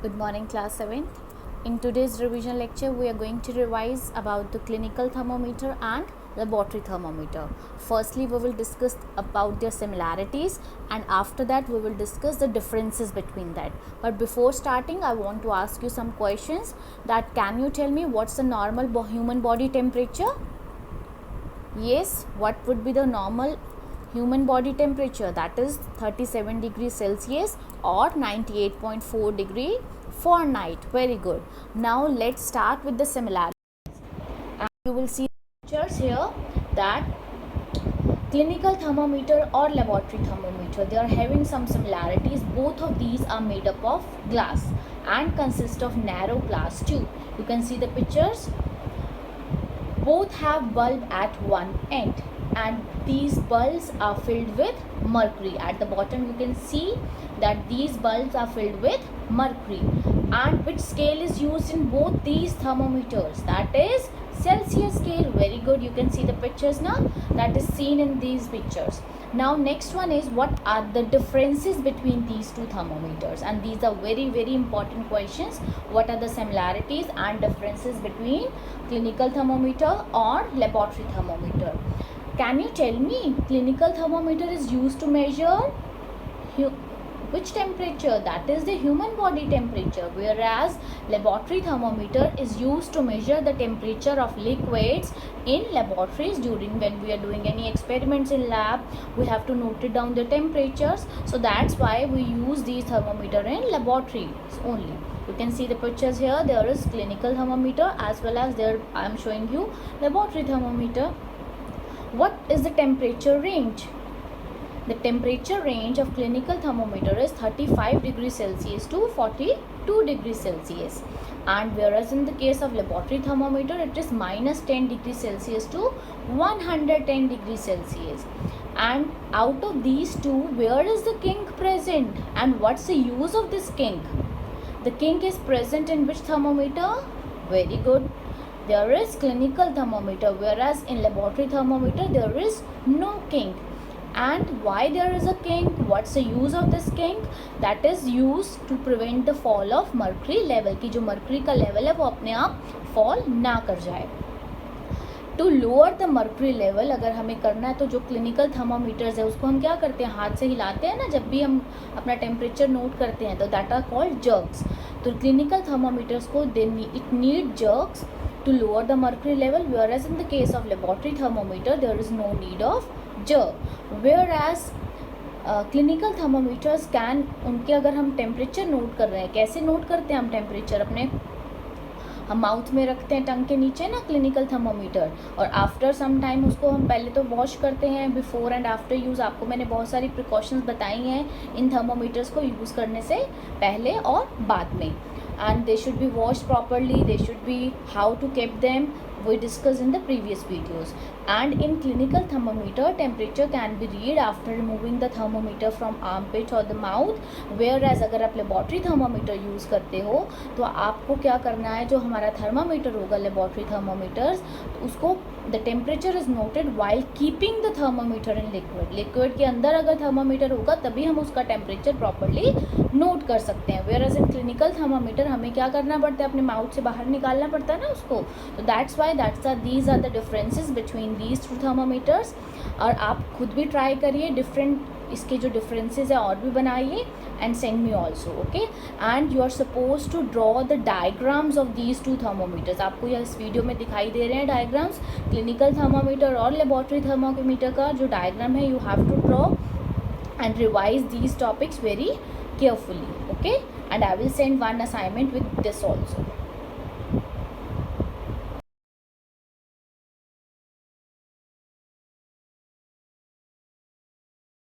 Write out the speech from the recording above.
Good morning, class 7th. In today's revision lecture, we are going to revise about the clinical thermometer and laboratory thermometer. Firstly, we will discuss about their similarities, and after that we will discuss the differences between that. But before starting, I want to ask you some questions. That can you tell me what's the normal human body temperature? Yes, what would be the normal human body temperature? That is 37 degrees Celsius or 98.4 degree Fahrenheit. Very good. Now let's start with the similarities. And you will see pictures here that clinical thermometer or laboratory thermometer, they are having some similarities. Both of these are made up of glass and consist of narrow glass tube. You can see the pictures. Both have bulb at one end, and these bulbs are filled with mercury. At the bottom you can see that these bulbs are filled with mercury. And which scale is used in both these thermometers? That is Celsius scale. Very good. You can see the pictures now, that is seen in these pictures. Now next one is, what are the differences between these two thermometers? And these are very important questions. What are the similarities and differences between clinical thermometer or laboratory thermometer? Can you tell me, clinical thermometer is used to measure which temperature? That is the human body temperature, whereas laboratory thermometer is used to measure the temperature of liquids in laboratories. During when we are doing any experiments in lab, we have to note it down the temperatures, so that's why we use these thermometer in laboratories only. You can see the pictures here. There is clinical thermometer as well as there I am showing you laboratory thermometer. What is the temperature range? The temperature range of clinical thermometer is 35 degrees Celsius to 42 degrees Celsius, and whereas in the case of laboratory thermometer it is minus 10 degrees Celsius to 110 degrees Celsius. And out of these two, where is the kink present and what's the use of this kink? The kink is present in which thermometer? Very good. There is clinical thermometer, whereas in laboratory thermometer there is no kink. And why there is a kink? What's the use of this kink? That is used to prevent the fall of mercury level, कि जो mercury का level है वो अपने आप fall ना कर जाए. To lower the mercury level अगर हमें करना है तो जो क्लिनिकल थर्मामीटर्स है उसको हम क्या करते हैं, हाथ से हिलाते हैं ना जब भी हम अपना टेम्परेचर नोट करते हैं, तो दैट आर कॉल्ड जर्क्स. तो क्लिनिकल थर्मामीटर्स को it need jerks to lower the mercury level, whereas in the case of laboratory thermometer there is no need of jerk. Whereas clinical thermometers can, उनके अगर हम temperature note कर रहे हैं, कैसे note करते हैं हम टेम्परेचर? अपने हम माउथ में रखते हैं टंग के नीचे ना क्लिनिकल थर्मोमीटर, और आफ्टर सम टाइम उसको हम पहले तो वॉश करते हैं. बिफोर एंड आफ्टर यूज़ आपको मैंने बहुत सारी प्रिकॉशंस बताई हैं इन थर्मोमीटर्स को यूज़ करने से पहले और बाद में. And they should be washed properly, they should be how to keep them, we discussed in the previous videos. And in clinical thermometer, temperature can be read after removing the thermometer from armpit or the mouth, whereas अगर आप laboratory thermometer use करते हो तो आपको क्या करना है, जो हमारा thermometer होगा laboratory thermometers, तो उसको the temperature is noted while keeping the thermometer in liquid. liquid के अंदर अगर thermometer होगा तभी हम उसका temperature properly नोट कर सकते हैं. whereas in clinical thermometer हमें क्या करना पड़ता है, अपने माउथ से बाहर निकालना पड़ता है ना उसको. तो that's why these are the differences between these two thermometers. और आप खुद भी ट्राई करिए, डिफरेंट इसके जो डिफरेंसेस है और भी बनाइए and send me also. Okay, and you are suppose to draw the diagrams of these two thermometers. आपको यह इस वीडियो में दिखाई दे रहे हैं डायग्राम्स, क्लिनिकल थर्मोमीटर और लेबॉर्ट्री थर्मोमीटर का जो डायग्राम है, you have to draw and revise these topics very carefully. Okay, and I will send one assignment with this also.